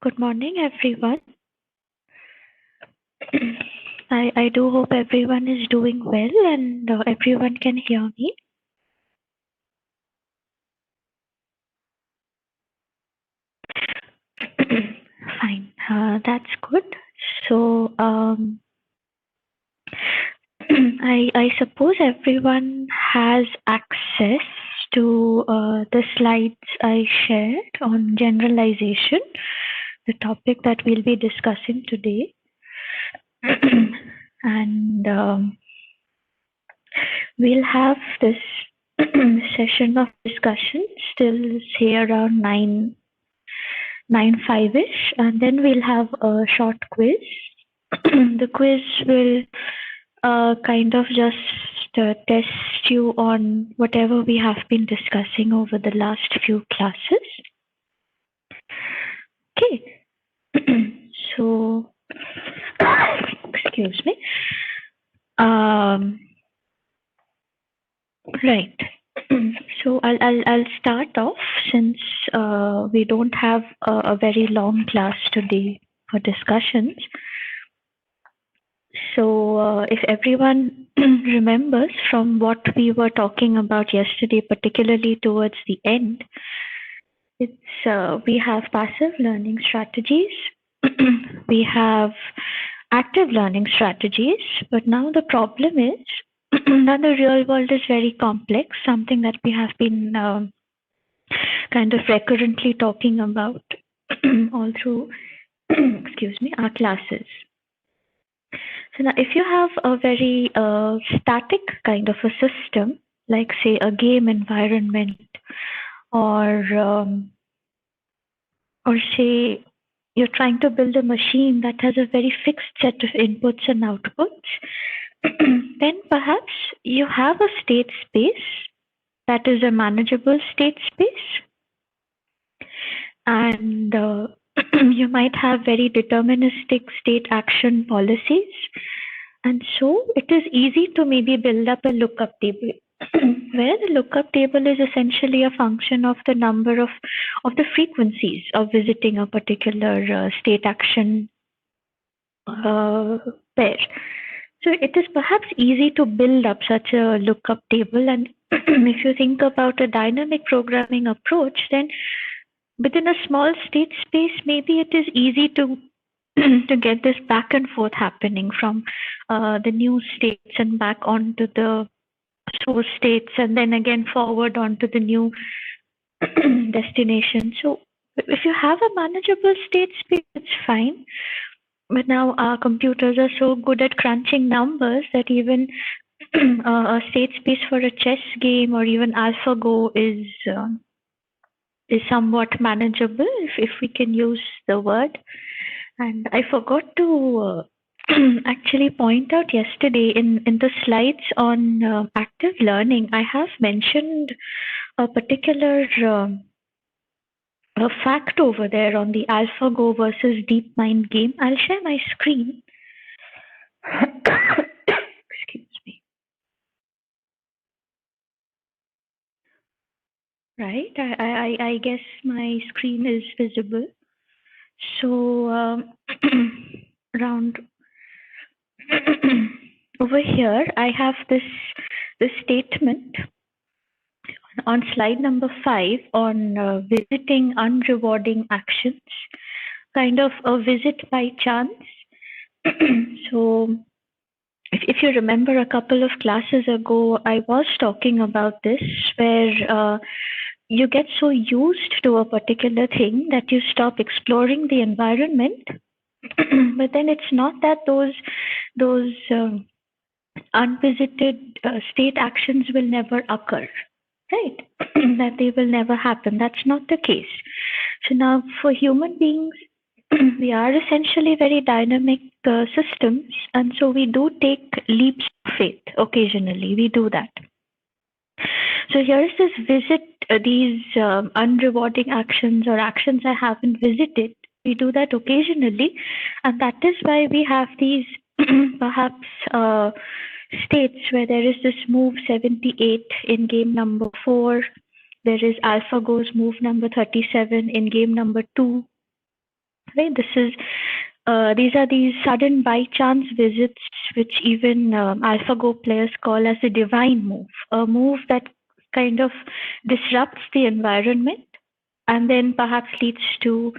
Good morning, everyone. I do hope everyone is doing well and everyone can hear me. Fine, that's good. So, I suppose everyone has access to the slides I shared on generalization, the topic that we'll be discussing today. And we'll have this session of discussion still say around 9:05ish, and then we'll have a short quiz. The quiz will kind of just test you on whatever we have been discussing over the last few classes. Okay. So, excuse me. Right. So I'll start off since we don't have a very long class today for discussions. So if everyone remembers from what we were talking about yesterday, particularly towards the end, it's we have passive learning strategies, we have active learning strategies, but now the problem is that the real world is very complex, something that we have been kind of recurrently talking about all through excuse me, our classes. So now if you have a very static kind of a system, like say a game environment, or say you're trying to build a machine that has a very fixed set of inputs and outputs, then perhaps you have a state space that is a manageable state space, and you might have very deterministic state action policies, and so it is easy to maybe build up a lookup table where the lookup table is essentially a function of the number of the frequencies of visiting a particular state action pair. So it is perhaps easy to build up such a lookup table, and if you think about a dynamic programming approach, then within a small state space, maybe it is easy to to get this back and forth happening from the new states and back onto the source states, and then again forward onto the new destination. So if you have a manageable state space, it's fine. But now our computers are so good at crunching numbers that even a state space for a chess game or even AlphaGo is somewhat manageable, if we can use the word. And I forgot to actually point out yesterday in the slides on active learning, I have mentioned a particular a fact over there on the AlphaGo versus DeepMind game. I'll share my screen. Excuse me. Right, I guess my screen is visible. So around over here, I have this statement on slide number 5 on visiting unrewarding actions, kind of a visit by chance. So if you remember a couple of classes ago, I was talking about this, where you get so used to a particular thing that you stop exploring the environment. But then it's not that those unvisited state actions will never occur, right? That they will never happen. That's not the case. So now for human beings, we are essentially very dynamic systems, and so we do take leaps of faith occasionally. We do that. So here's this visit, these unrewarding actions or actions I haven't visited. We do that occasionally, and that is why we have these perhaps states where there is this move 78 in game number 4. There is AlphaGo's move number 37 in game number 2. right? These are these sudden by chance visits, which even AlphaGo players call as a divine move, a move that kind of disrupts the environment and then perhaps leads to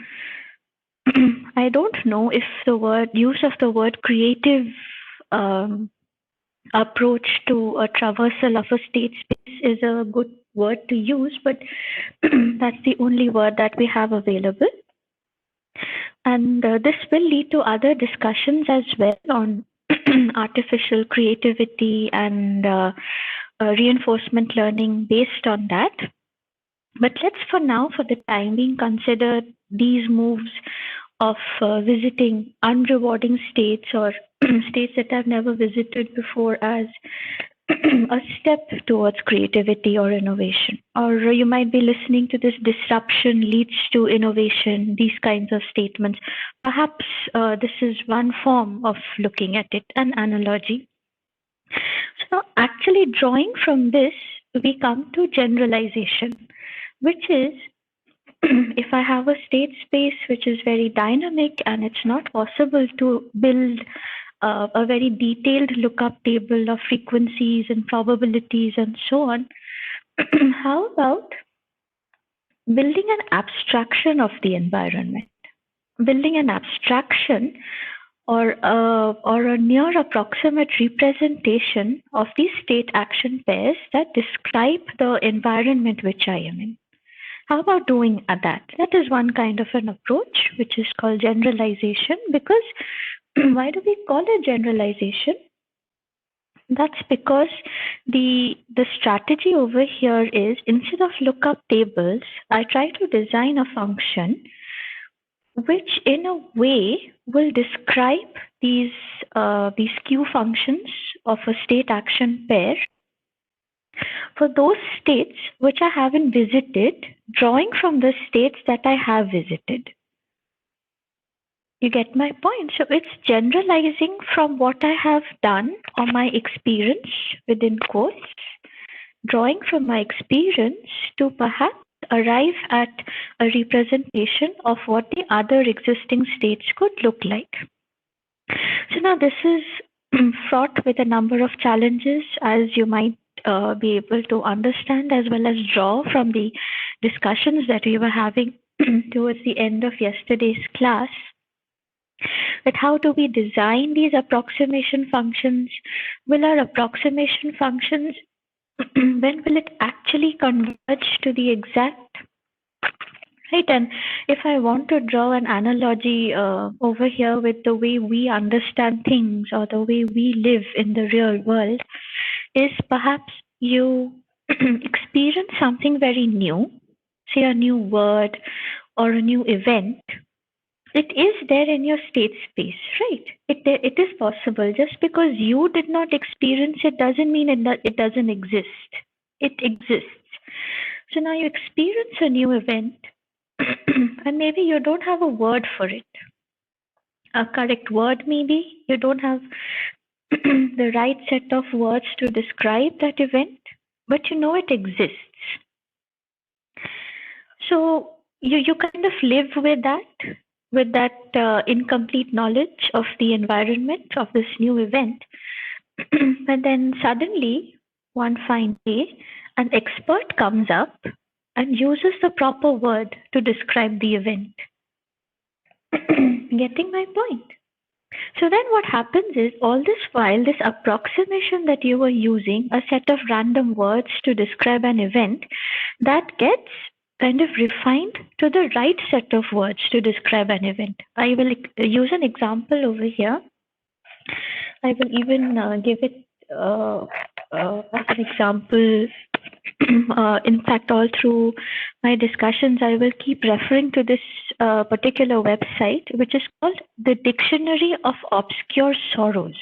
I don't know if the use of the word creative um, approach to a traversal of a state space is a good word to use, but that's the only word that we have available. And this will lead to other discussions as well on artificial creativity and reinforcement learning based on that. But let's for now, for the time being, consider these moves of visiting unrewarding states or states that I've never visited before as a step towards creativity or innovation. Or you might be listening to this disruption leads to innovation, these kinds of statements. Perhaps this is one form of looking at it, an analogy. So, actually, drawing from this, we come to generalization, which is if I have a state space which is very dynamic and it's not possible to build a very detailed lookup table of frequencies and probabilities and so on, how about building an abstraction of the environment? Building an abstraction or a near approximate representation of these state action pairs that describe the environment which I am in. How about doing that? That is one kind of an approach, which is called generalization. Because why do we call it generalization? That's because the strategy over here is instead of lookup tables, I try to design a function which, in a way, will describe these Q functions of a state action pair for those states which I haven't visited, drawing from the states that I have visited. You get my point? So it's generalizing from what I have done or my experience within quotes, drawing from my experience to perhaps arrive at a representation of what the other existing states could look like. So now this is fraught with a number of challenges, as you might be able to understand as well as draw from the discussions that we were having towards the end of yesterday's class. That how do we design these approximation functions? Will our approximation functions, when will it actually converge to the exact? Right, and if I want to draw an analogy over here with the way we understand things or the way we live in the real world, is perhaps you experience something very new, say a new word or a new event. It is there in your state space, right? It is possible. Just because you did not experience it doesn't mean it doesn't exist. It exists. So now you experience a new event and maybe you don't have a word for it. A correct word maybe. You don't have the right set of words to describe that event, but you know it exists. So you kind of live with that incomplete knowledge of the environment of this new event. And then suddenly, one fine day, an expert comes up and uses the proper word to describe the event. Getting my point? So then what happens is all this while, this approximation that you were using, a set of random words to describe an event, that gets kind of refined to the right set of words to describe an event. I will use an example over here. I will even give it as an example. In fact, all through my discussions, I will keep referring to this particular website, which is called the Dictionary of Obscure Sorrows.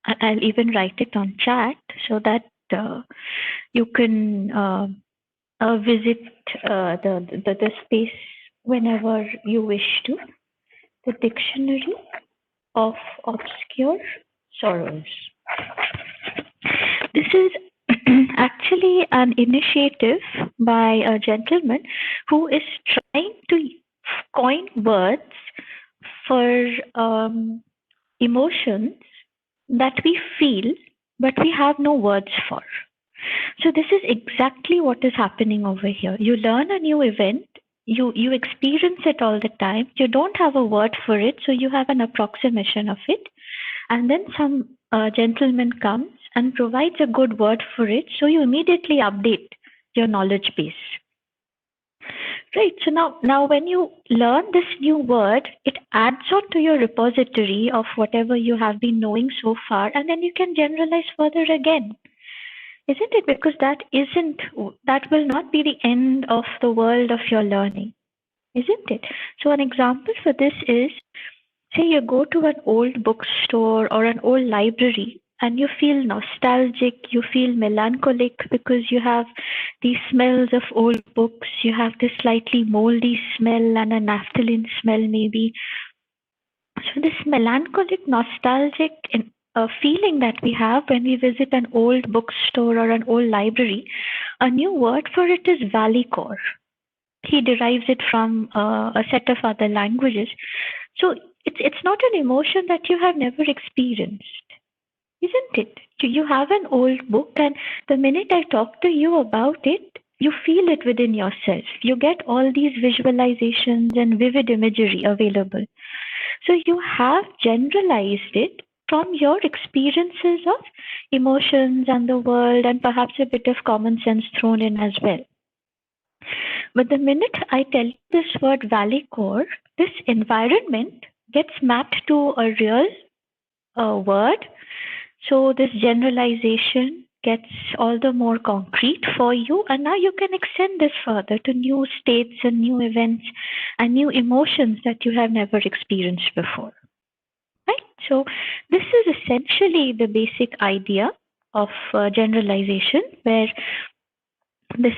I'll even write it on chat so that you can visit the space whenever you wish to. The Dictionary of Obscure Sorrows. This is actually an initiative by a gentleman who is trying to coin words for emotions that we feel, but we have no words for. So this is exactly what is happening over here. You learn a new event, you experience it all the time. You don't have a word for it, so you have an approximation of it. And then some gentleman comes and provides a good word for it, so you immediately update your knowledge base. Right. So now when you learn this new word, it adds on to your repository of whatever you have been knowing so far, and then you can generalize further again. Isn't it? Because that will not be the end of the world of your learning, isn't it? So an example for this is, say you go to an old bookstore or an old library and you feel nostalgic, you feel melancholic because you have these smells of old books, you have this slightly moldy smell and a naphthalene smell maybe. So this melancholic, nostalgic feeling that we have when we visit an old bookstore or an old library, a new word for it is valleycore. He derives it from a set of other languages. So it's not an emotion that you have never experienced, isn't it? You have an old book, and the minute I talk to you about it, you feel it within yourself. You get all these visualizations and vivid imagery available. So you have generalized it from your experiences of emotions and the world, and perhaps a bit of common sense thrown in as well. But the minute I tell you this word valley core, this environment gets mapped to a real word. So this generalization gets all the more concrete for you, and now you can extend this further to new states and new events and new emotions that you have never experienced before. Right? So this is essentially the basic idea of generalization, where this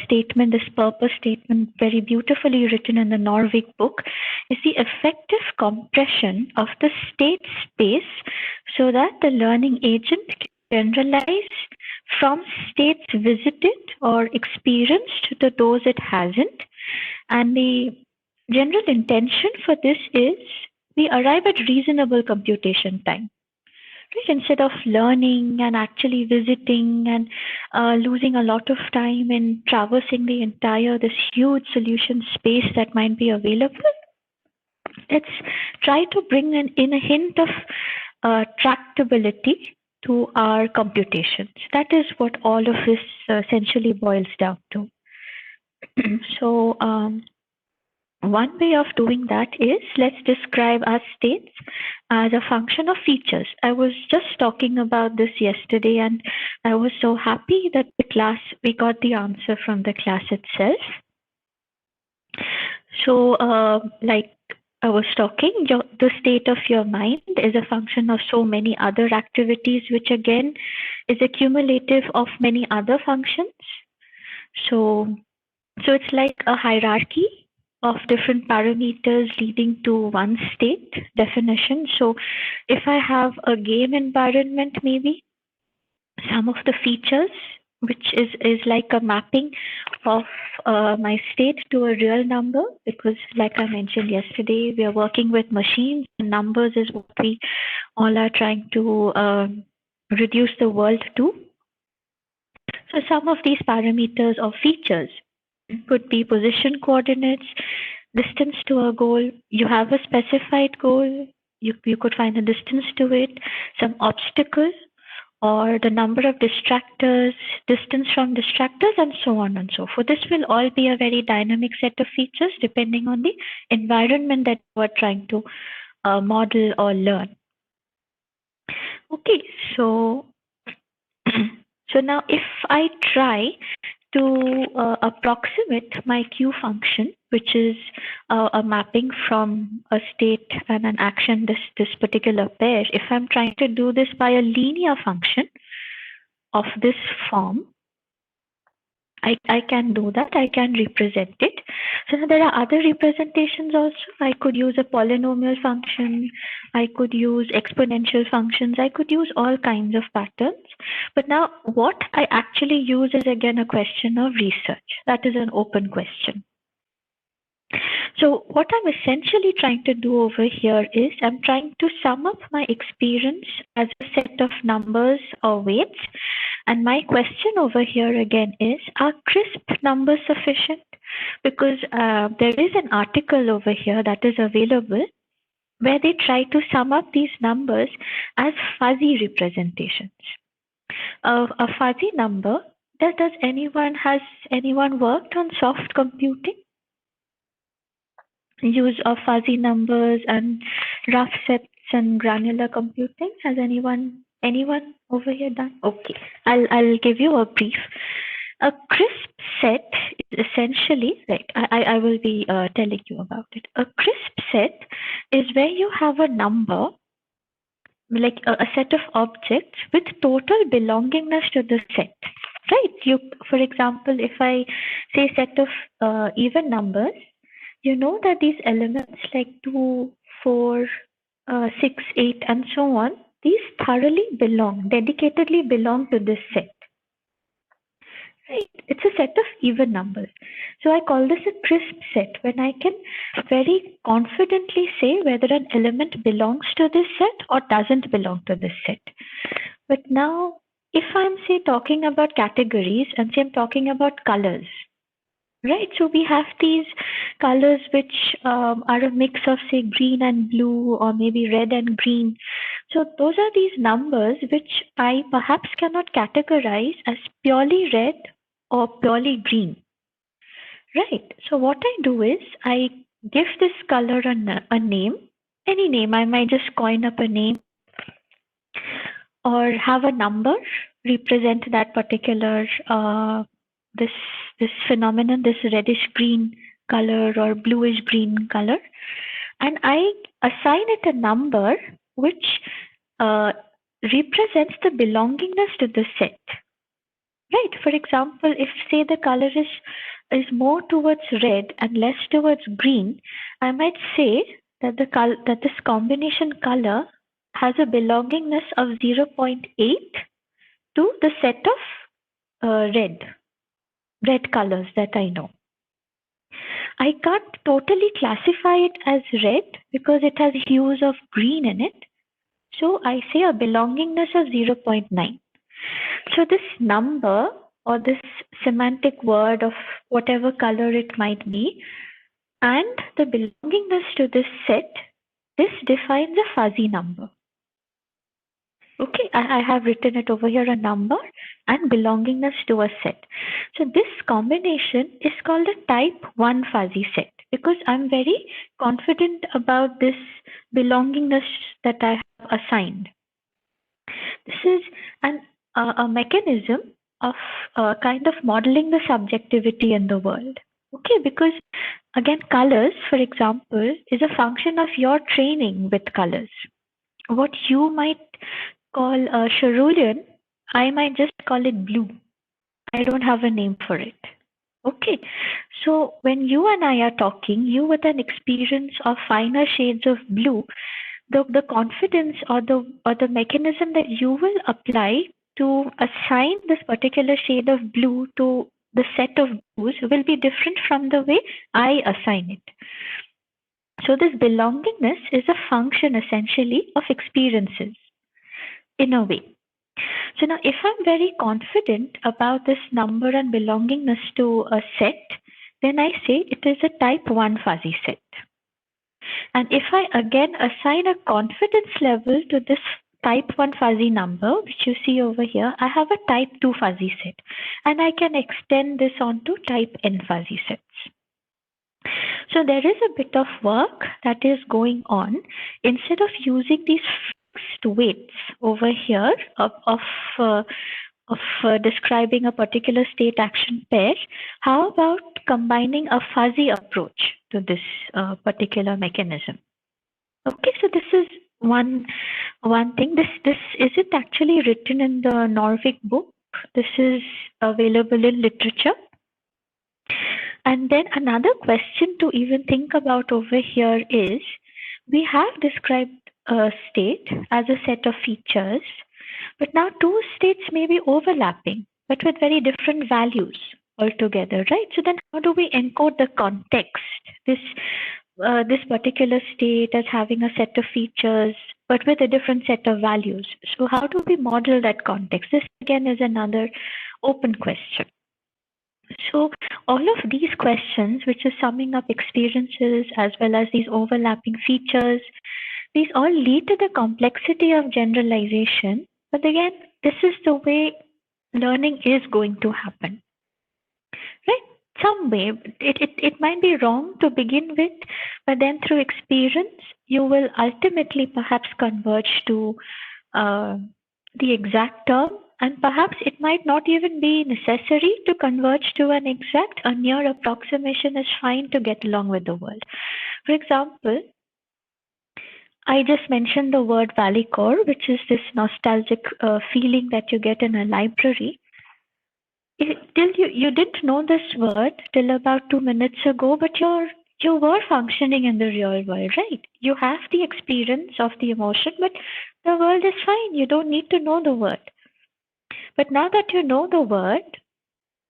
statement, this purpose statement, very beautifully written in the Norvig book, is the effective compression of the state space so that the learning agent can generalize from states visited or experienced to those it hasn't. And the general intention for this is we arrive at reasonable computation time. Instead of learning and actually visiting and losing a lot of time in traversing the entire this huge solution space that might be available, let's try to bring in a hint of tractability to our computations. That is what all of this essentially boils down to. So one way of doing that is, let's describe our states as a function of features. I was just talking about this yesterday, and I was so happy that we got the answer from the class itself. So, like I was talking, the state of your mind is a function of so many other activities, which again is accumulative of many other functions. So it's like a hierarchy of different parameters leading to one state definition. So if I have a game environment, maybe some of the features, which is like a mapping of my state to a real number, because like I mentioned yesterday, we are working with machines, and numbers is what we all are trying to reduce the world to. So some of these parameters or features could be position coordinates, distance to a goal. You have a specified goal, you could find the distance to it, some obstacle, or the number of distractors, distance from distractors, and so on and so forth. This will all be a very dynamic set of features depending on the environment that you are trying to model or learn. Okay, so so now if I try to approximate my Q function, which is a mapping from a state and an action, this particular pair, if I'm trying to do this by a linear function of this form, I can do that. I can represent it. So now there are other representations also. I could use a polynomial function. I could use exponential functions. I could use all kinds of patterns. But now what I actually use is again a question of research. That is an open question. So what I'm essentially trying to do over here is I'm trying to sum up my experience as a set of numbers or weights. And my question over here again is, are crisp numbers sufficient? Because there is an article over here that is available where they try to sum up these numbers as fuzzy representations. A fuzzy number, has anyone worked on soft computing? Use of fuzzy numbers and rough sets and granular computing? Has anyone over here done? Okay, I'll give you a brief. A crisp set is essentially, right, I will be telling you about it. A crisp set is where you have a number, like a set of objects with total belongingness to the set. Right? For example, if I say set of even numbers, you know that these elements like 2, 4, 6, 8, and so on, these thoroughly dedicatedly belong to this set. Right? It's a set of even numbers. So I call this a crisp set when I can very confidently say whether an element belongs to this set or doesn't belong to this set. But now, if I'm, say, talking about categories and say I'm talking about colors, right? So we have these colors which are a mix of, say, green and blue, or maybe red and green. So those are these numbers which I perhaps cannot categorize as purely red or purely green. Right. So what I do is I give this color a name, any name. I might just coin up a name or have a number represent that particular this phenomenon, this reddish green color or bluish green color, and I assign it a number which represents the belongingness to the set. Right. For example, if say the color is more towards red and less towards green, I might say that that this combination color has a belongingness of 0.8 to the set of red colors that I know. I can't totally classify it as red because it has hues of green in it. So I say a belongingness of 0.9. So this number or this semantic word of whatever color it might be and the belongingness to this set, this defines a fuzzy number. Okay, I have written it over here, a number and belongingness to a set. So this combination is called a type 1 fuzzy set because I'm very confident about this belongingness that I have assigned. This is a mechanism of kind of modeling the subjectivity in the world. Okay, because again, colors, for example, is a function of your training with colors. What you might call a cerulean, I might just call it blue. I don't have a name for it. Okay, so when you and I are talking, you with an experience of finer shades of blue, the confidence or the mechanism that you will apply to assign this particular shade of blue to the set of blues will be different from the way I assign it. So this belongingness is a function essentially of experiences in a way. So now if I'm very confident about this number and belongingness to a set, then I say it is a type 1 fuzzy set. And if I again assign a confidence level to this type 1 fuzzy number, which you see over here, I have a type 2 fuzzy set. And I can extend this onto type n fuzzy sets. So there is a bit of work that is going on. Instead of using these fixed weights over here of describing a particular state action pair, how about combining a fuzzy approach to this particular mechanism? Okay, so this is one thing. This isn't actually written in the Norvig book. This is available in literature. And then another question to even think about over here is, we have described a state as a set of features, but now two states may be overlapping, but with very different values altogether, right? So then how do we encode the context? This this particular state as having a set of features, but with a different set of values. So how do we model that context? This again is another open question. So all of these questions, which is summing up experiences as well as these overlapping features, these all lead to the complexity of generalization. But again, this is the way learning is going to happen, right? Some way, it might be wrong to begin with, but then through experience, you will ultimately perhaps converge to uh, the exact term, and perhaps it might not even be necessary to converge to an exact. A near approximation is fine to get along with the world. For example, I just mentioned the word Valley Core, which is this nostalgic feeling that you get in a library. Till you didn't know this word till about 2 minutes ago, but you were functioning in the real world, right? You have the experience of the emotion, but the world is fine. You don't need to know the word. But now that you know the word,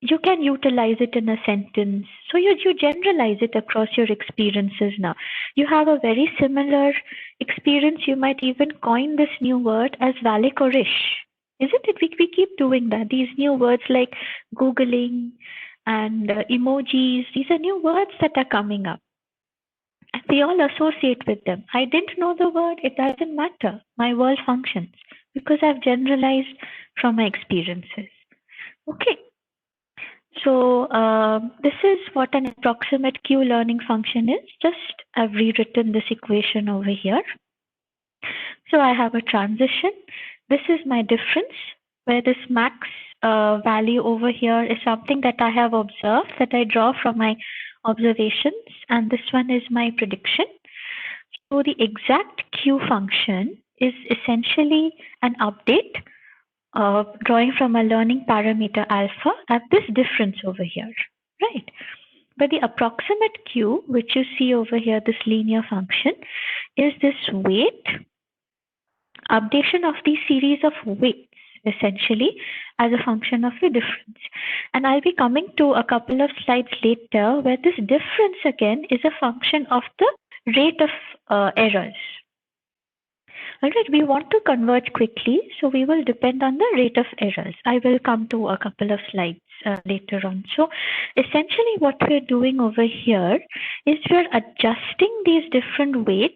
you can utilize it in a sentence. So you generalize it across your experiences now. You have a very similar experience. You might even coin this new word as Valikorish. Isn't it? We keep doing that. These new words like Googling and emojis, these are new words that are coming up. And we all associate with them. I didn't know the word, it doesn't matter. My world functions because I've generalized from my experiences. Okay, so this is what an approximate Q learning function is. Just I've rewritten this equation over here. So I have a transition. This is my difference, where this max value over here is something that I have observed, that I draw from my observations, and this one is my prediction. So the exact Q function is essentially an update drawing from a learning parameter alpha at this difference over here, right? But the approximate Q, which you see over here, this linear function, is this weight, updation of the series of weights, essentially, as a function of the difference. And I'll be coming to a couple of slides later where this difference again is a function of the rate of errors. All right, we want to converge quickly, so we will depend on the rate of errors. I will come to a couple of slides later on. So essentially what we're doing over here is we're adjusting these different weights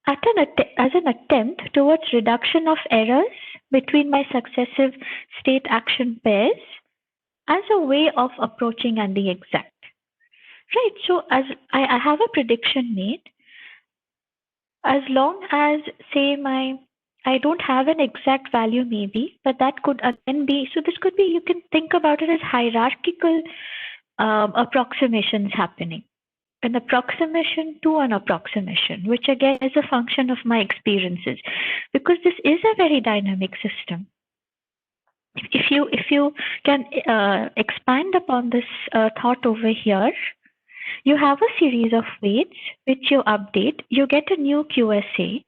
as an attempt towards reduction of errors between my successive state action pairs as a way of approaching and the exact. Right, so as I have a prediction made, as long as say I don't have an exact value maybe, but that could again be, so this could be, you can think about it as hierarchical approximations happening. An approximation to an approximation, which again is a function of my experiences, because this is a very dynamic system. If you can expand upon this thought over here, you have a series of weights which you update, you get a new QSA,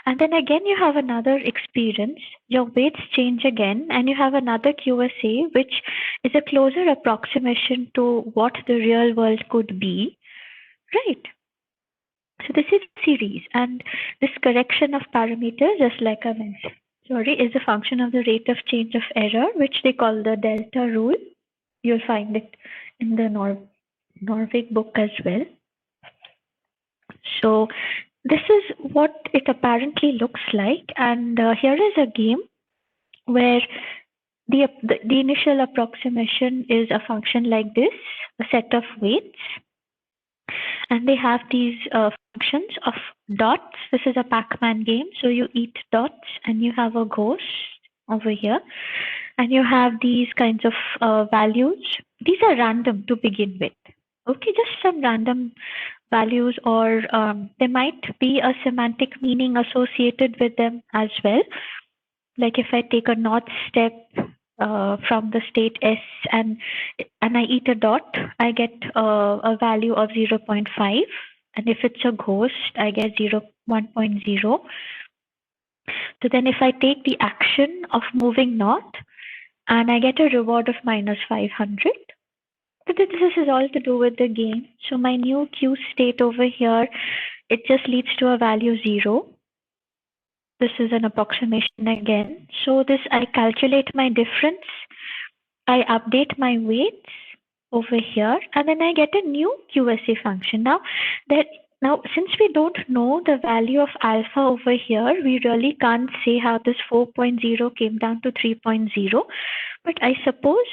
and then again you have another experience, your weights change again, and you have another QSA which is a closer approximation to what the real world could be, right? So this is series, and this correction of parameters, just like I mentioned, is a function of the rate of change of error, which they call the delta rule. You'll find it in the Norvig book as well. So this is what it apparently looks like, and here is a game where the initial approximation is a function like this, a set of weights, and they have these functions of dots. This is a Pac-Man game, so you eat dots, and you have a ghost over here, and you have these kinds of values. These are random to begin with. Okay, just some random values, or there might be a semantic meaning associated with them as well. Like if I take a north step from the state S and I eat a dot, I get a value of 0.5. And if it's a ghost, I get 1.0. So then if I take the action of moving north, and I get a reward of -500. But this is all to do with the gain. So my new Q state over here, it just leads to a value 0. This is an approximation again. So this, I calculate my difference, I update my weights over here, and then I get a new QSA function. Now, since we don't know the value of alpha over here, we really can't say how this 4.0 came down to 3.0. But I suppose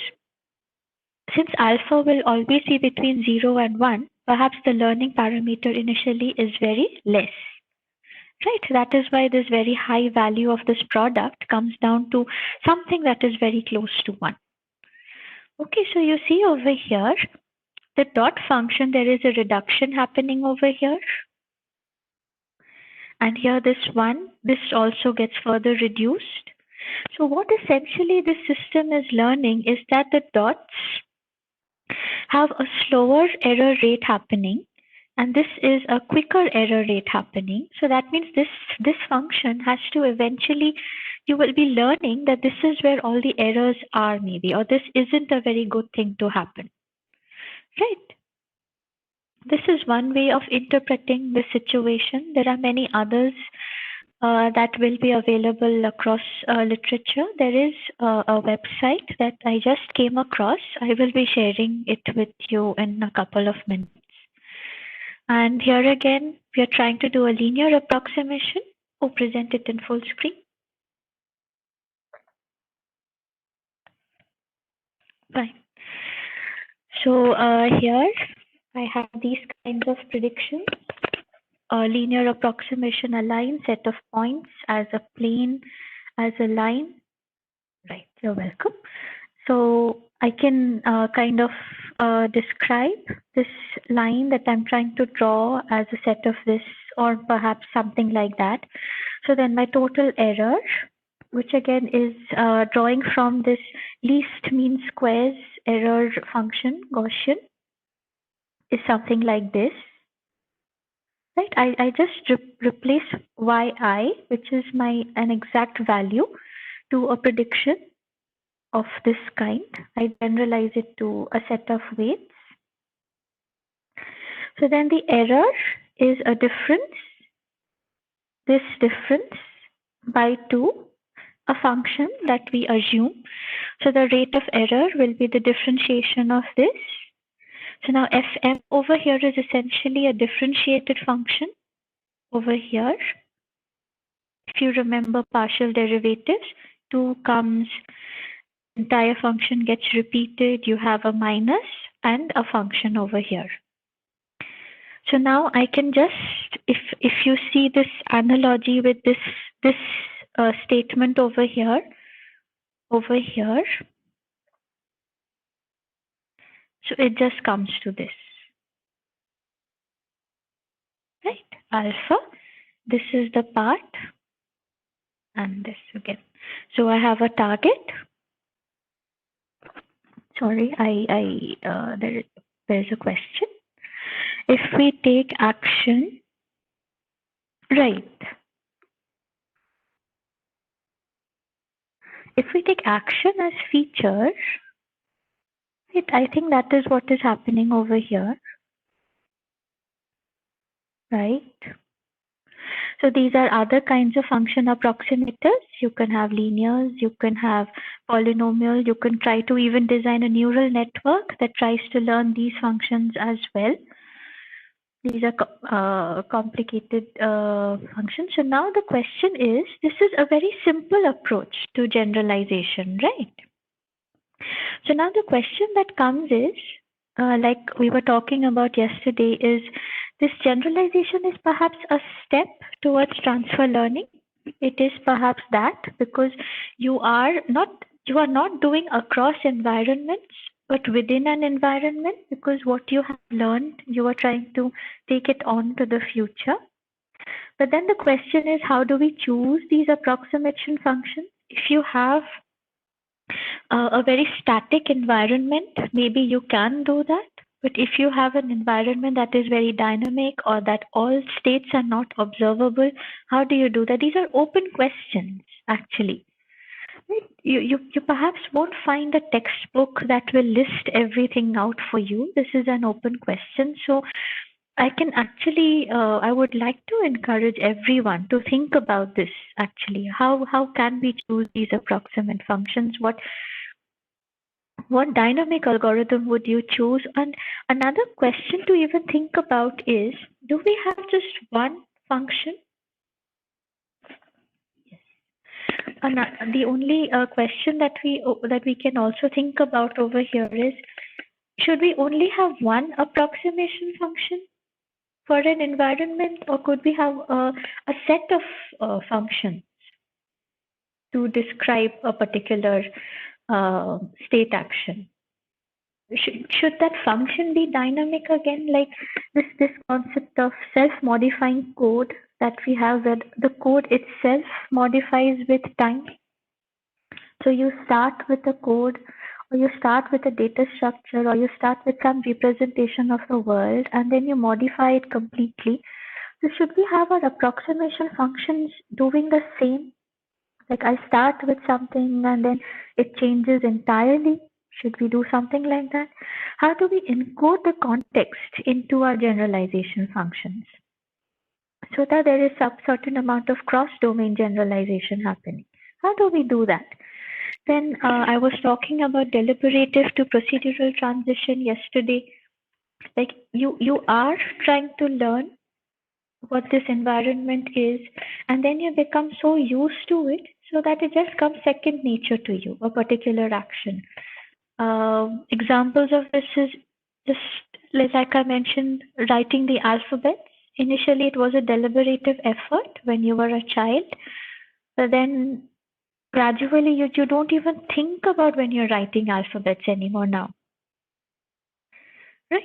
since alpha will always be between 0 and 1, perhaps the learning parameter initially is very less. Right, that is why this very high value of this product comes down to something that is very close to 1. Okay, so you see over here, the dot function, there is a reduction happening over here. And here this 1, this also gets further reduced. So what essentially this system is learning is that the dots have a slower error rate happening, and this is a quicker error rate happening. So that means this function has to eventually, you will be learning that this is where all the errors are maybe, or this isn't a very good thing to happen. Right? This is one way of interpreting the situation. There are many others that will be available across literature. There is a website that I just came across. I will be sharing it with you in a couple of minutes. And here again, we are trying to do a linear approximation. Or present it in full screen. Fine. So here I have these kinds of predictions. A linear approximation, a line, set of points as a plane, as a line. Right, you're welcome. So I can kind of describe this line that I'm trying to draw as a set of this, or perhaps something like that. So then my total error, which again is drawing from this least mean squares error function, Gaussian, is something like this. Right, I just replace yi, which is an exact value, to a prediction of this kind. I generalize it to a set of weights. So then the error is a difference, this difference by 2, a function that we assume. So the rate of error will be the differentiation of this. So now Fm over here is essentially a differentiated function over here. If you remember partial derivatives, 2 comes, entire function gets repeated, you have a minus and a function over here. So now I can just, if you see this analogy with this statement over here, so it just comes to this, right? Alpha, this is the part, and this again. So I have a target. Sorry, there's a question. If we take action, right? If we take action as feature, right, I think that is what is happening over here, right? So these are other kinds of function approximators. You can have linears, you can have polynomial, you can try to even design a neural network that tries to learn these functions as well. These are complicated functions. So now the question is, this is a very simple approach to generalization, right? So now the question that comes is, like we were talking about yesterday, is this generalization is perhaps a step towards transfer learning. It is perhaps that, because you are not doing across environments, but within an environment, because what you have learned, you are trying to take it on to the future. But then the question is, how do we choose these approximation functions? If you have a very static environment, maybe you can do that. But if you have an environment that is very dynamic, or that all states are not observable, how do you do that? These are open questions, actually. You perhaps won't find a textbook that will list everything out for you. This is an open question. So I can actually, I would like to encourage everyone to think about this actually. How can we choose these approximate functions? What dynamic algorithm would you choose? And another question to even think about is, do we have just one function? And the only question that we can also think about over here is, should we only have one approximation function for an environment, or could we have a set of functions to describe a particular state action? Should that function be dynamic again, like this concept of self-modifying code that we have, where the code itself modifies with time? So you start with a code, or you start with a data structure, or you start with some representation of the world, and then you modify it completely. So should we have our approximation functions doing the same? Like I start with something and then it changes entirely. Should we do something like that? How do we encode the context into our generalization functions so that there is some certain amount of cross-domain generalization happening? How do we do that? Then I was talking about deliberative to procedural transition yesterday. Like you are trying to learn what this environment is, and then you become so used to it so that it just comes second nature to you, a particular action. Examples of this is just like I mentioned, writing the alphabet. Initially, it was a deliberative effort when you were a child, but then gradually you don't even think about when you're writing alphabets anymore now, right?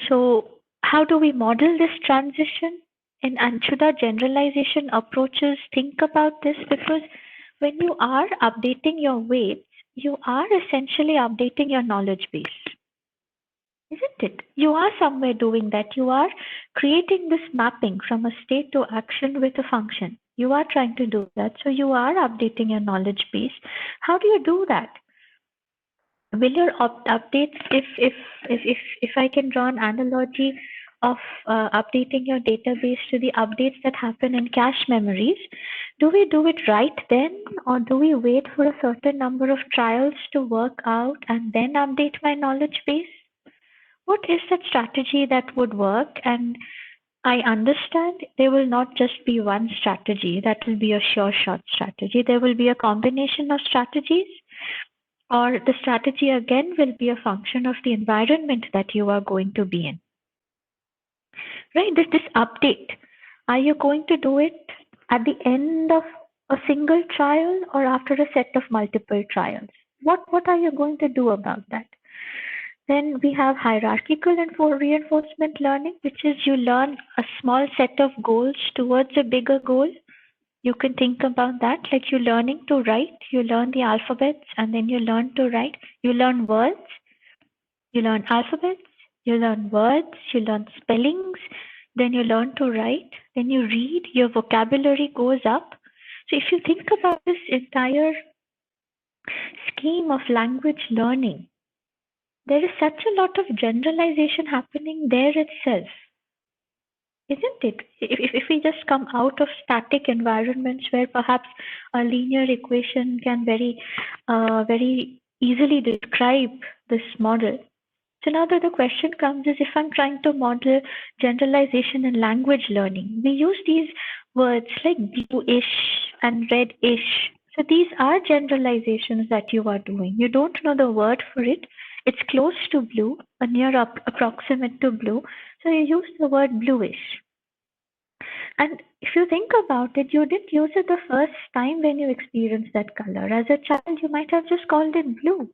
So how do we model this transition? And should our generalization approaches think about this? Because when you are updating your weights, you are essentially updating your knowledge base, isn't it? You are somewhere doing that. You are creating this mapping from a state to action with a function. You are trying to do that. So you are updating your knowledge base. How do you do that? Will your updates, if I can draw an analogy of updating your database to the updates that happen in cache memories, do we do it right then, or do we wait for a certain number of trials to work out and then update my knowledge base? What is that strategy that would work? And I understand there will not just be one strategy that will be a sure shot strategy. There will be a combination of strategies, or the strategy again will be a function of the environment that you are going to be in. Right? This update, are you going to do it at the end of a single trial or after a set of multiple trials? What are you going to do about that? Then we have hierarchical and for reinforcement learning, which is you learn a small set of goals towards a bigger goal. You can think about that, like you're learning to write, you learn the alphabets, and then you learn to write. You learn words, you learn alphabets, you learn words, you learn spellings, then you learn to write, then you read, your vocabulary goes up. So if you think about this entire scheme of language learning, there is such a lot of generalization happening there itself, isn't it? If we just come out of static environments where perhaps a linear equation can very easily describe this model. So now the question comes is, if I'm trying to model generalization in language learning, we use these words like bluish and reddish. So these are generalizations that you are doing. You don't know the word for it. It's close to blue, a near approximate to blue. So you use the word bluish. And if you think about it, you didn't use it the first time when you experienced that color. As a child, you might have just called it blue.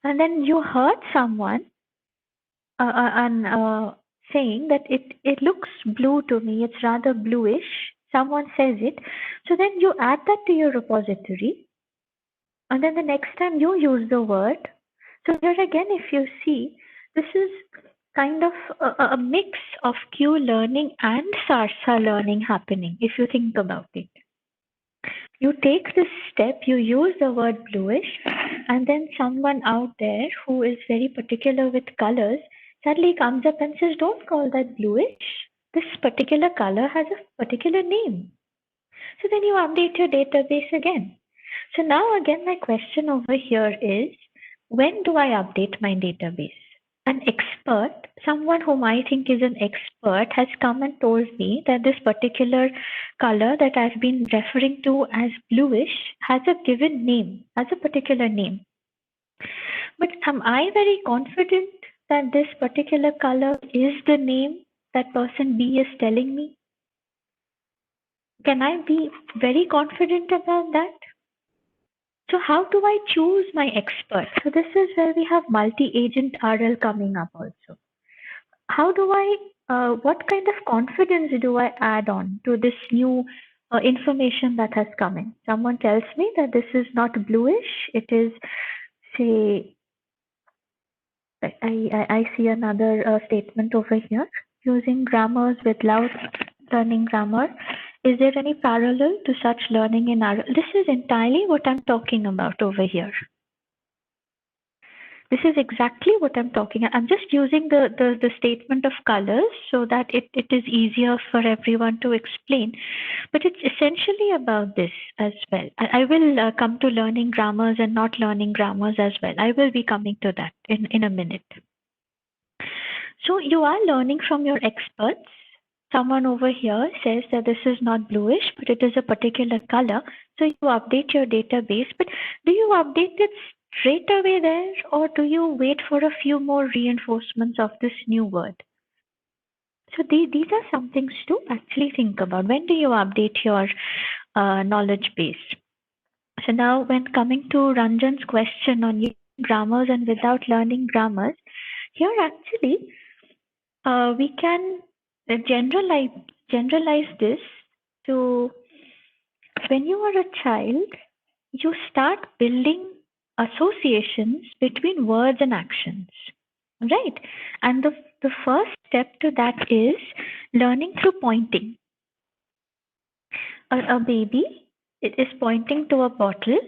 And then you heard someone and saying that it looks blue to me, it's rather bluish. Someone says it. So then you add that to your repository. And then the next time you use the word. So here again, if you see, this is kind of a mix of Q learning and SARSA learning happening, if you think about it. You take this step, you use the word bluish, and then someone out there who is very particular with colors suddenly comes up and says, don't call that bluish. This particular color has a particular name. So then you update your database again. So now again, my question over here is, when do I update my database? An expert, someone whom I think is an expert, has come and told me that this particular color that I've been referring to as bluish has a given name, has a particular name. But am I very confident that this particular color is the name that person B is telling me? Can I be very confident about that? So how do I choose my expert? So this is where we have multi-agent RL coming up also. How do what kind of confidence do I add on to this new information that has come in? Someone tells me that this is not bluish, it is, say, I see another statement over here. Using grammars without learning grammar. Is there any parallel to such learning in RL? This is entirely what I'm talking about over here. This is exactly what I'm talking about. I'm just using the statement of colors so that it is easier for everyone to explain. But it's essentially about this as well. I will come to learning grammars and not learning grammars as well. I will be coming to that in a minute. So you are learning from your experts. Someone over here says that this is not bluish, but it is a particular color. So you update your database, but do you update it straight away there, or do you wait for a few more reinforcements of this new word? So these are some things to actually think about. When do you update your knowledge base? So now when coming to Ranjan's question on grammars and without learning grammars, here actually we can generalize this to when you are a child, you start building associations between words and actions, right? And the first step to that is learning through pointing. A baby, it is pointing to a bottle.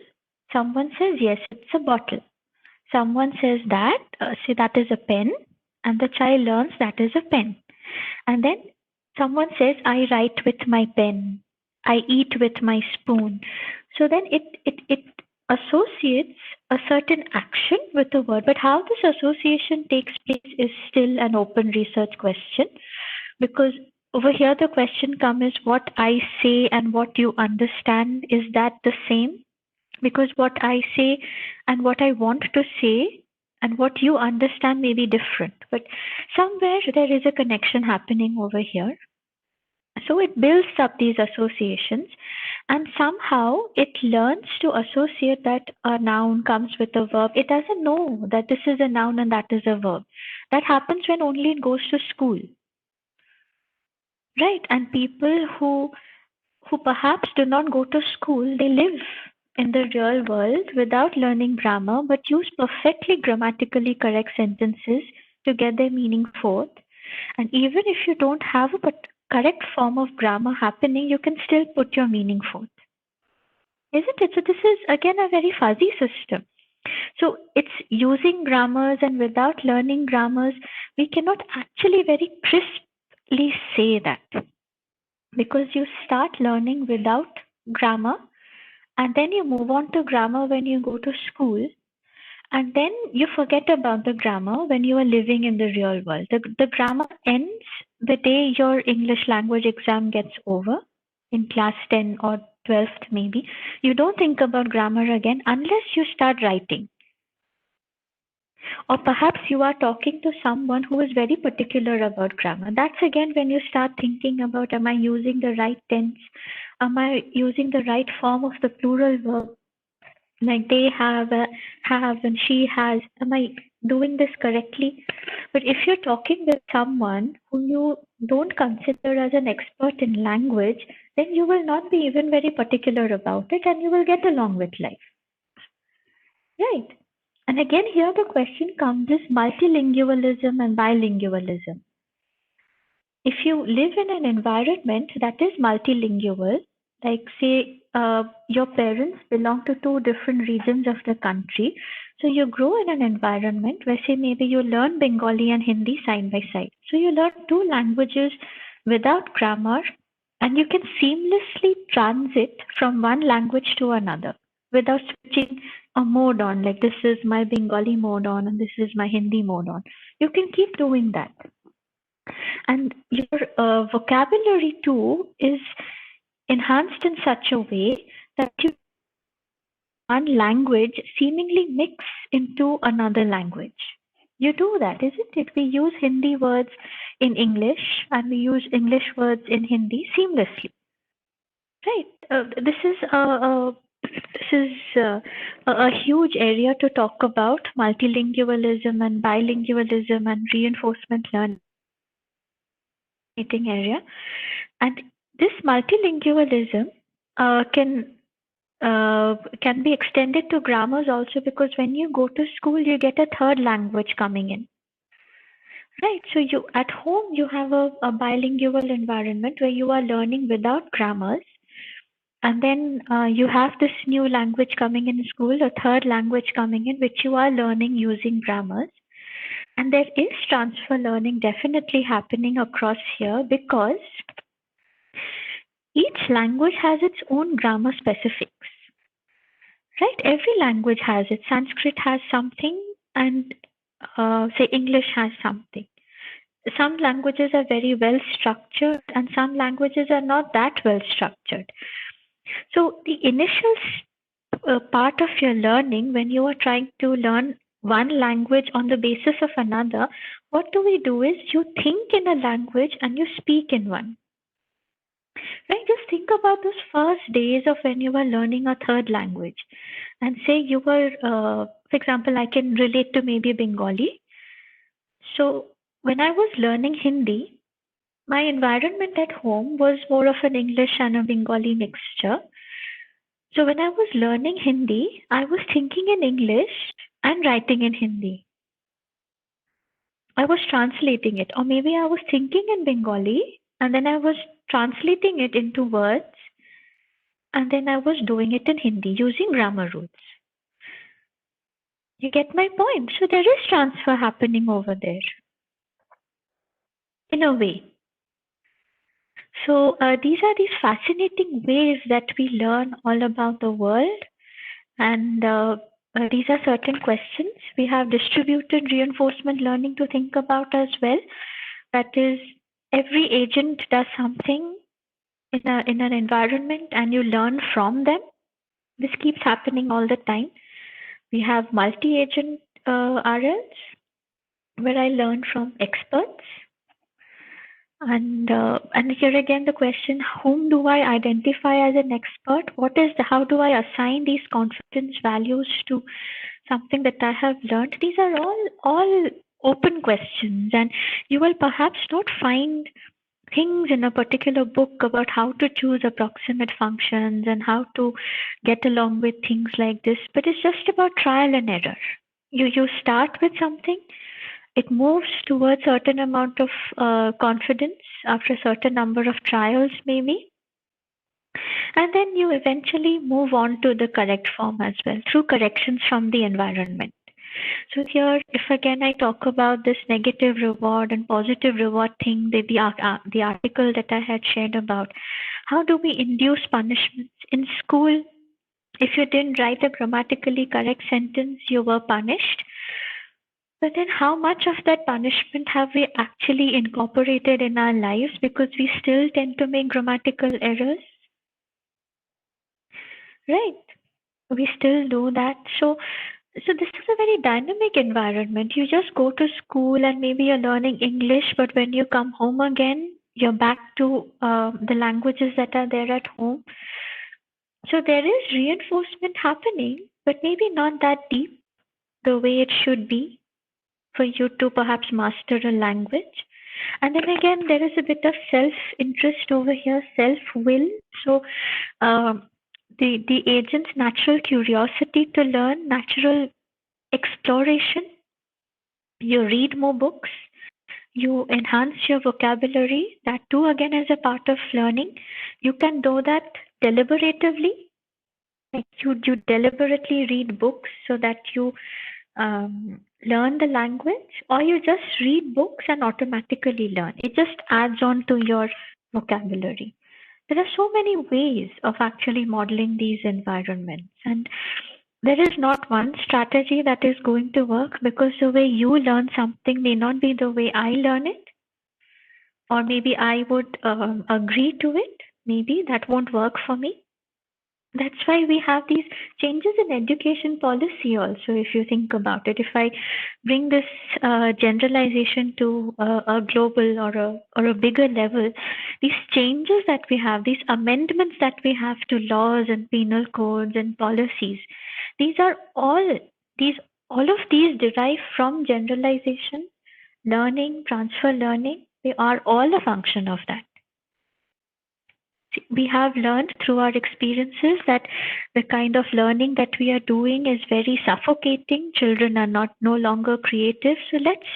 Someone says, yes, it's a bottle. Someone says that, say that is a pen, and the child learns that is a pen. And then someone says, I write with my pen, I eat with my spoon. So then it associates a certain action with the word. But how this association takes place is still an open research question, because over here the question comes is what I say and what you understand, is that the same? Because what I say and what I want to say and what you understand may be different. But somewhere there is a connection happening over here. So it builds up these associations, and somehow it learns to associate that a noun comes with a verb. It doesn't know that this is a noun and that is a verb. That happens when only it goes to school. Right? And people who perhaps do not go to school, they live in the real world without learning grammar, but use perfectly grammatically correct sentences to get their meaning forth. And even if you don't have a correct form of grammar happening, you can still put your meaning forth. Isn't it? So this is again a very fuzzy system. So it's using grammars, and without learning grammars, we cannot actually very crisply say that. Because you start learning without grammar, and then you move on to grammar when you go to school, and then you forget about the grammar when you are living in the real world. The grammar ends the day your English language exam gets over in class 10 or 12th maybe. You don't think about grammar again unless you start writing. Or perhaps you are talking to someone who is very particular about grammar. That's again when you start thinking about, am I using the right tense? Am I using the right form of the plural verb? Like they have, and she has. Am I doing this correctly? But if you're talking with someone who you don't consider as an expert in language, then you will not be even very particular about it, and you will get along with life. Right. And again, here the question comes is multilingualism and bilingualism. If you live in an environment that is multilingual, Like say your parents belong to two different regions of the country. So you grow in an environment where say maybe you learn Bengali and Hindi side by side. So you learn two languages without grammar and you can seamlessly transit from one language to another without switching a mode on, like this is my Bengali mode on and this is my Hindi mode on. You can keep doing that. And your vocabulary too is enhanced in such a way that you one language seemingly mix into another language. You do that, isn't it? We use Hindi words in English and we use English words in Hindi seamlessly, right? This is a huge area to talk about multilingualism and bilingualism and reinforcement learning area. And this multilingualism can be extended to grammars also because when you go to school, you get a third language coming in. Right. So you at home you have a bilingual environment where you are learning without grammars, and then you have this new language coming in school, a third language coming in, which you are learning using grammars. And there is transfer learning definitely happening across here because each language has its own grammar specifics. Right? Every language has it. Sanskrit has something, and say English has something. Some languages are very well structured, and some languages are not that well structured. So, the initial part of your learning, when you are trying to learn one language on the basis of another, what do we do is you think in a language and you speak in one. Right? Just think about those first days of when you were learning a third language. And say you were, for example, I can relate to maybe Bengali. So when I was learning Hindi, my environment at home was more of an English and a Bengali mixture. So when I was learning Hindi, I was thinking in English and writing in Hindi. I was translating it, or maybe I was thinking in Bengali and then I was translating it into words and then I was doing it in Hindi using grammar rules. You get my point? So there is transfer happening over there in a way. So these are these fascinating ways that we learn all about the world, and these are certain questions. We have distributed reinforcement learning to think about as well. That is, every agent does something in an environment, and you learn from them. This keeps happening all the time. We have multi-agent RLs, where I learn from experts. And here again the question: whom do I identify as an expert? How do I assign these confidence values to something that I have learned? These are all open questions, and you will perhaps not find things in a particular book about how to choose approximate functions and how to get along with things like this. But it's just about trial and error. You start with something, it moves towards certain amount of confidence after a certain number of trials maybe, and then you eventually move on to the correct form as well through corrections from the environment. So here, if again I talk about this negative reward and positive reward thing, the article that I had shared about, how do we induce punishments in school? If you didn't write a grammatically correct sentence, you were punished. But then how much of that punishment have we actually incorporated in our lives, because we still tend to make grammatical errors? Right. We still do that. So this is a very dynamic environment. You just go to school and maybe you're learning English, but when you come home again, you're back to the languages that are there at home. So there is reinforcement happening, but maybe not that deep the way it should be for you to perhaps master a language. And then again, there is a bit of self-interest over here, self-will. So the agent's natural curiosity to learn, natural exploration. You read more books. You enhance your vocabulary. That too, again, is a part of learning. You can do that deliberatively, like you deliberately read books so that you learn the language, or you just read books and automatically learn. It just adds on to your vocabulary. There are so many ways of actually modeling these environments, and there is not one strategy that is going to work, because the way you learn something may not be the way I learn it, or maybe I would agree to it. Maybe that won't work for me. That's why we have these changes in education policy also, if you think about it. If I bring this generalization to a global or a bigger level, these changes that we have, these amendments that we have to laws and penal codes and policies, these are all of these derive from generalization, learning, transfer learning. They are all a function of that. We have learned through our experiences that the kind of learning that we are doing is very suffocating. Children are not no longer creative. So let's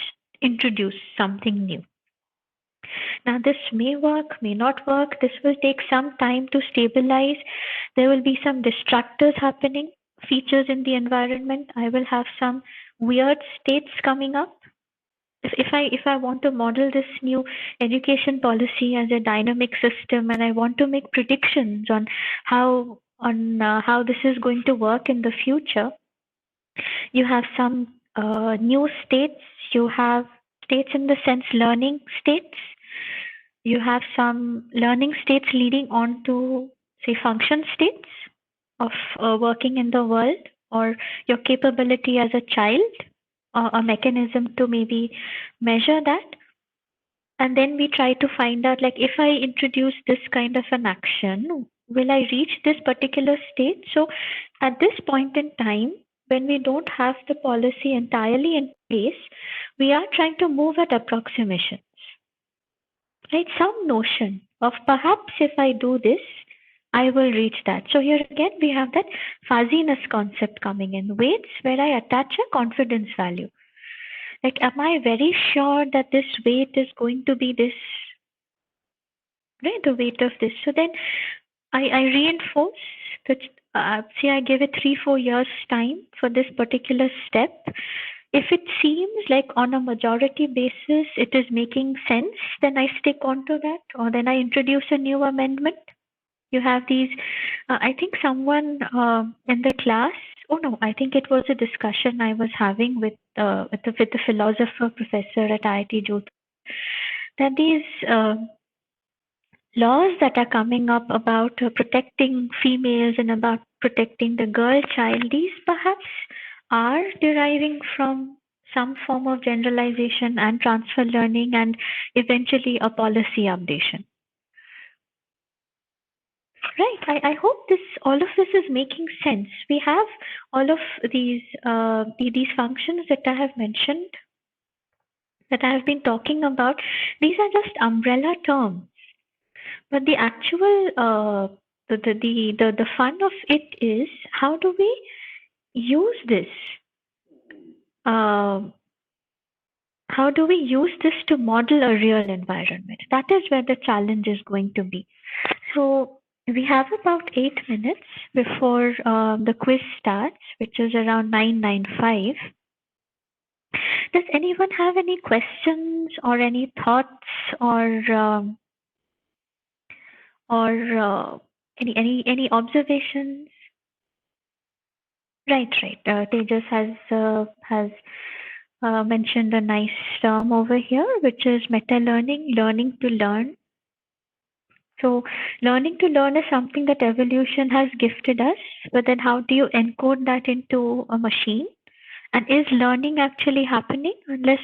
introduce something new. Now, this may work, may not work. This will take some time to stabilize. There will be some distractors happening, features in the environment. I will have some weird states coming up. If I want to model this new education policy as a dynamic system, and I want to make predictions on how this is going to work in the future, you have some new states. You have states in the sense learning states. You have some learning states leading on to, say, function states of working in the world, or your capability as a child, or a mechanism to maybe measure that. And then we try to find out, like, if I introduce this kind of an action, will I reach this particular state? So at this point in time, when we don't have the policy entirely in place, we are trying to move at approximations, right? Some notion of perhaps if I do this, I will reach that. So here again, we have that fuzziness concept coming in, weights where I attach a confidence value. Like, am I very sure that this weight is going to be this, right? The weight of this. So then I reinforce that, say I give it 3-4 years time for this particular step. If it seems like on a majority basis it is making sense, then I stick on to that, or then I introduce a new amendment. You have these, I think someone in the class, oh no, I think it was a discussion I was having with the philosopher professor at IIT Jodhpur, that these laws that are coming up about protecting females and about protecting the girl child, these perhaps are deriving from some form of generalization and transfer learning, and eventually a policy updation. Right. I hope all of this is making sense. We have all of these functions that I have mentioned, that I have been talking about. These are just umbrella terms, but the actual the fun of it is, how do we use this? Uh, how do we use this to model a real environment? That is where the challenge is going to be. So we have about 8 minutes before the quiz starts, which is around 9:95. Does anyone have any questions or any thoughts, or any observations? Right, right. Tejas has mentioned a nice term over here, which is meta learning, learning to learn. So learning to learn is something that evolution has gifted us, but then how do you encode that into a machine? And is learning actually happening? Unless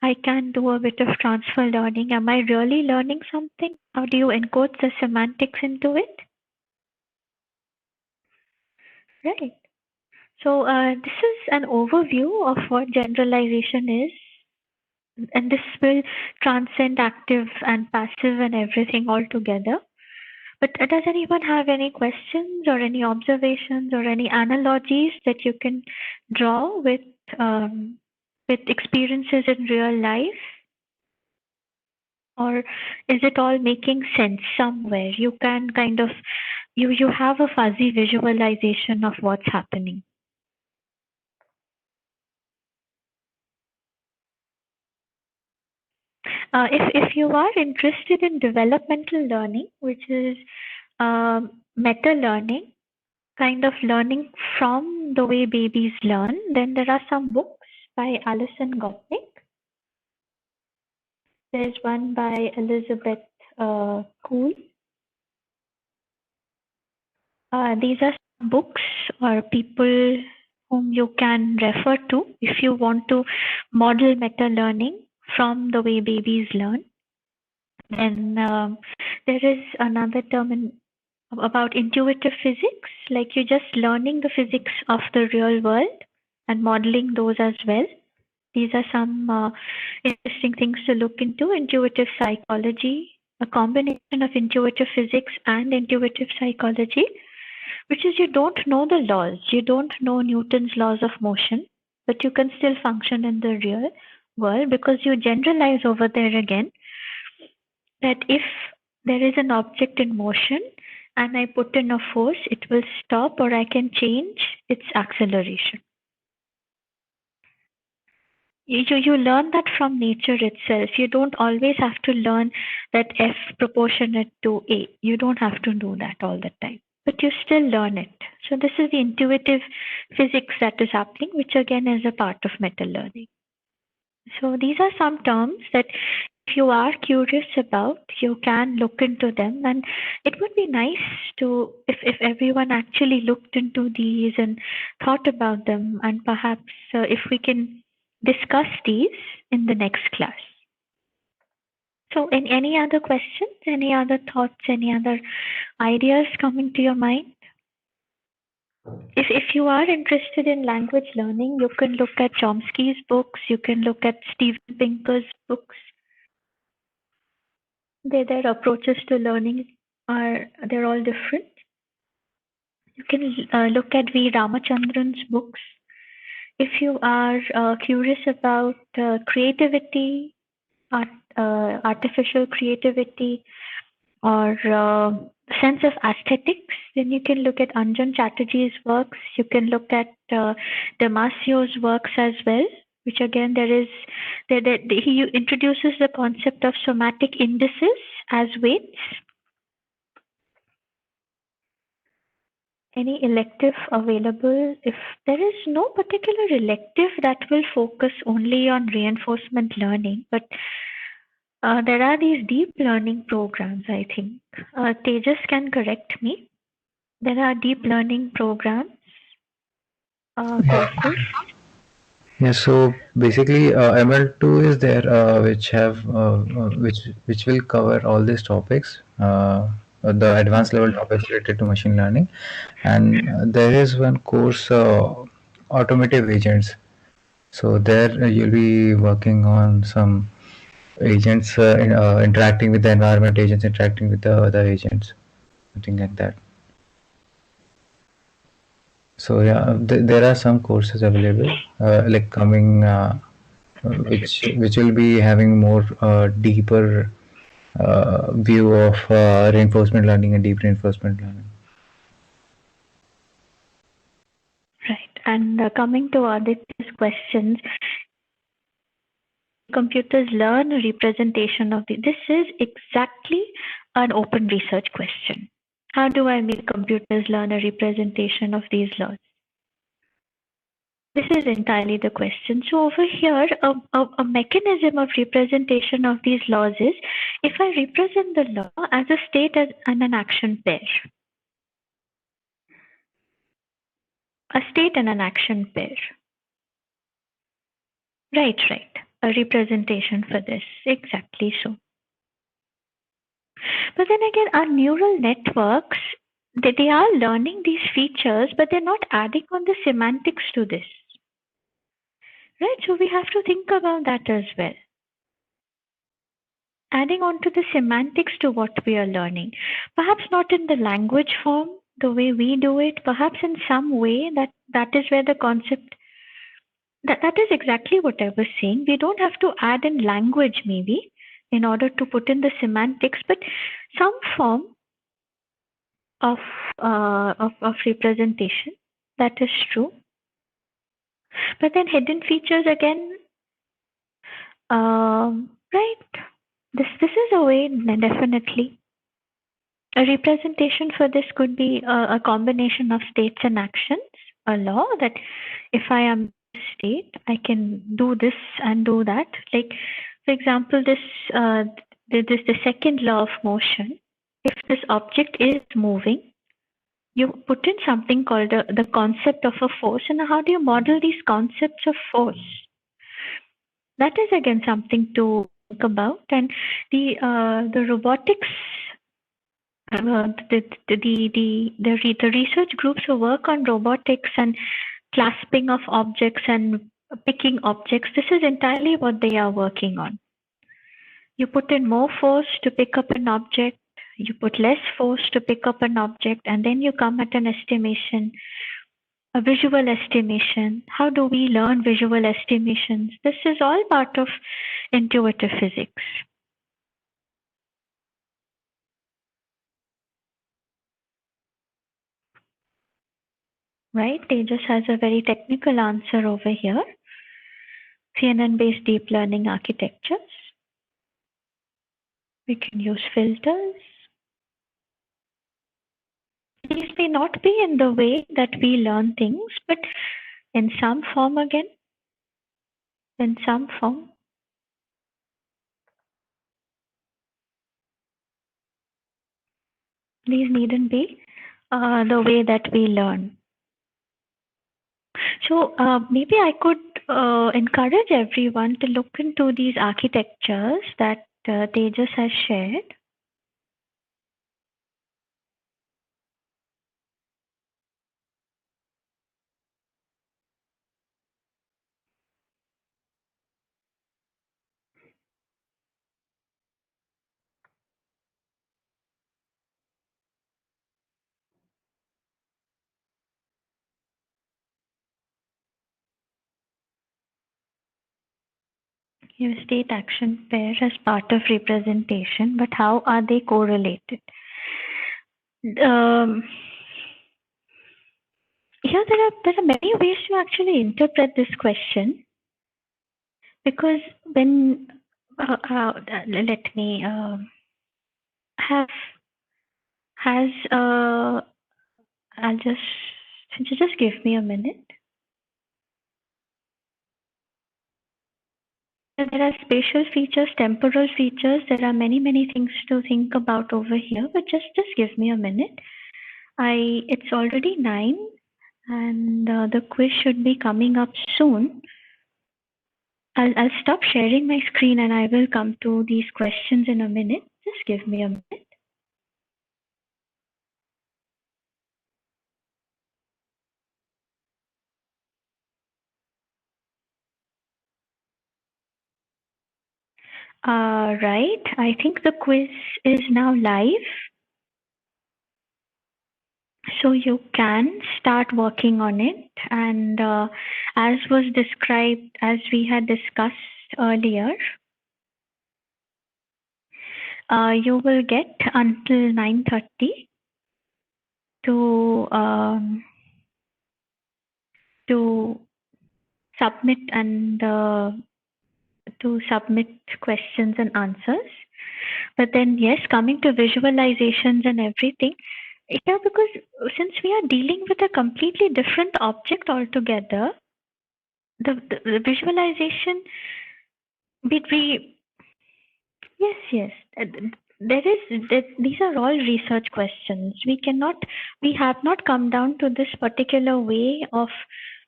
I can do a bit of transfer learning, am I really learning something? How do you encode the semantics into it? Right. So this is an overview of what generalization is, and this will transcend active and passive and everything altogether. But does anyone have any questions or any observations or any analogies that you can draw with experiences in real life? Or is it all making sense somewhere? You can kind of you have a fuzzy visualization of what's happening. If you are interested in developmental learning, which is meta learning, kind of learning from the way babies learn, then there are some books by Alison Gopnik. There's one by Elizabeth Cool. These are books or people whom you can refer to if you want to model meta learning from the way babies learn. Then there is another term about intuitive physics, like you're just learning the physics of the real world and modeling those as well. These are some interesting things to look into. Intuitive psychology, a combination of intuitive physics and intuitive psychology, which is you don't know the laws. You don't know Newton's laws of motion, but you can still function in the real world because you generalize over there again that if there is an object in motion and I put in a force, it will stop or I can change its acceleration. You learn that from nature itself. You don't always have to learn that F proportionate to A. You don't have to do that all the time, but you still learn it. So this is the intuitive physics that is happening, which again is a part of meta learning. So these are some terms that if you are curious about, you can look into them. And it would be nice to, if everyone actually looked into these and thought about them, and perhaps if we can discuss these in the next class. So any other questions, any other thoughts, any other ideas coming to your mind? If you are interested in language learning, you can look at Chomsky's books, you can look at Steven Pinker's books. Their approaches to learning they're all different. You can look at V. Ramachandran's books. If you are curious about creativity, artificial creativity, or sense of aesthetics, then you can look at Anjan Chatterjee's works. You can look at Damasio's works as well, which again he introduces the concept of somatic indices as weights. Any elective available? If there is no particular elective that will focus only on reinforcement learning, but there are these deep learning programs, I think. Tejas can correct me. There are deep learning programs, courses. Yeah, so basically, ML2 is there, which will cover all these topics, the advanced level topics related to machine learning, and there is one course, automotive agents. So there you'll be working on some agents interacting with the environment, agents interacting with the other agents, something like that. So yeah, there are some courses available, like coming. Which will be having more deeper view of reinforcement learning and deep reinforcement learning. Right. And coming to Aditya's questions, computers learn a representation of this is exactly an open research question. How do I make computers learn a representation of these laws? This is entirely the question. So over here, a mechanism of representation of these laws is if I represent the law as a state and an action pair. A state and an action pair. Right. A representation for this. Exactly so. But then again, our neural networks, they are learning these features, but they're not adding on the semantics to this. Right? So we have to think about that as well. Adding on to the semantics to what we are learning. Perhaps not in the language form, the way we do it, perhaps in some way that is where the concept, that is exactly what I was saying. We don't have to add in language maybe in order to put in the semantics, but some form of of representation. That is true. But then hidden features again, right? This is a way, definitely. A representation for this could be a combination of states and actions. A law that if I am state, I can do this and do that. Like, for example, the second law of motion. If this object is moving, you put in something called the concept of a force. And how do you model these concepts of force? That is again something to think about. And the robotics, the research groups who work on robotics and clasping of objects and picking objects, this is entirely what they are working on. You put in more force to pick up an object, you put less force to pick up an object, and then you come at an estimation, a visual estimation. How do we learn visual estimations? This is all part of intuitive physics. Right? Tejas has a very technical answer over here. CNN-based deep learning architectures. We can use filters. These may not be in the way that we learn things, but in some form again, in some form. These needn't be the way that we learn. So maybe I could encourage everyone to look into these architectures that Tejas has shared. Your state action pair as part of representation, but how are they correlated? Here there are many ways to actually interpret this question, because when let me have has I'll just give me a minute. There are spatial features, temporal features. There are many things to think about over here, but just give me a minute. It's already 9, and the quiz should be coming up soon. I'll stop sharing my screen and I will come to these questions in a minute. Just give me a minute. Right. I think the quiz is now live. So you can start working on it. And as was described, as we had discussed earlier, you will get until 9:30 to submit and to submit questions and answers. But then, yes, coming to visualizations and everything, yeah, because since we are dealing with a completely different object altogether, the visualization, yes, there is, these are all research questions. We have not come down to this particular way of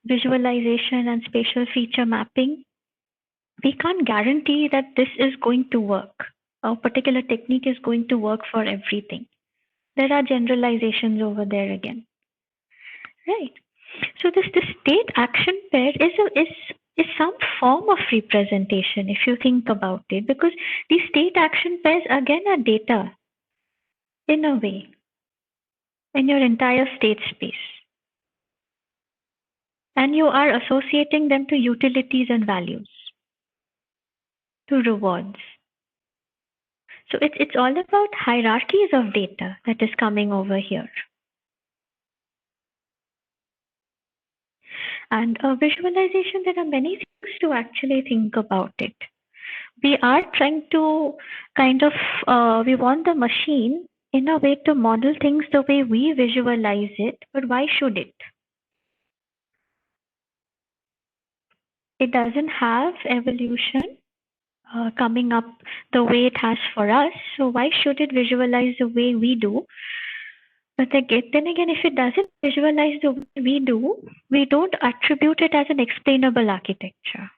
visualization and spatial feature mapping. We can't guarantee that this is going to work. A particular technique is going to work for everything. There are generalizations over there again, right? So this state action pair is some form of representation if you think about it, because these state action pairs again are data in a way in your entire state space, and you are associating them to utilities and values, to rewards. So it's all about hierarchies of data that is coming over here. And visualization, there are many things to actually think about it. We are trying to kind of, we want the machine in a way to model things the way we visualize it, but why should it? It doesn't have evolution coming up the way it has for us, so why should it visualize the way we do? But then again, if it doesn't visualize the way we do, we don't attribute it as an explainable architecture.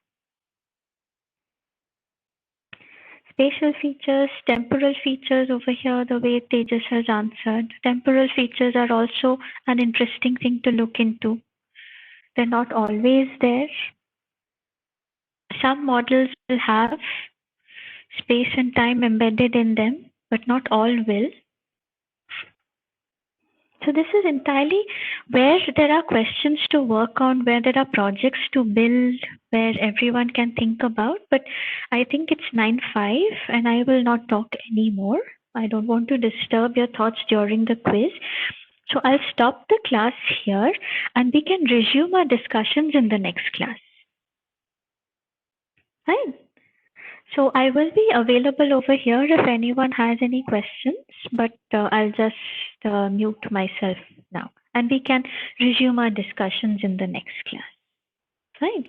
Spatial features, temporal features over here, the way Tejas has answered. Temporal features are also an interesting thing to look into. They're not always there. Some models will have space and time embedded in them, but not all will. So this is entirely where there are questions to work on, where there are projects to build, where everyone can think about. But I think it's 9:05 and I will not talk anymore. I don't want to disturb your thoughts during the quiz. So I'll stop the class here and we can resume our discussions in the next class. Fine. So I will be available over here if anyone has any questions, but I'll just mute myself now and we can resume our discussions in the next class. Fine.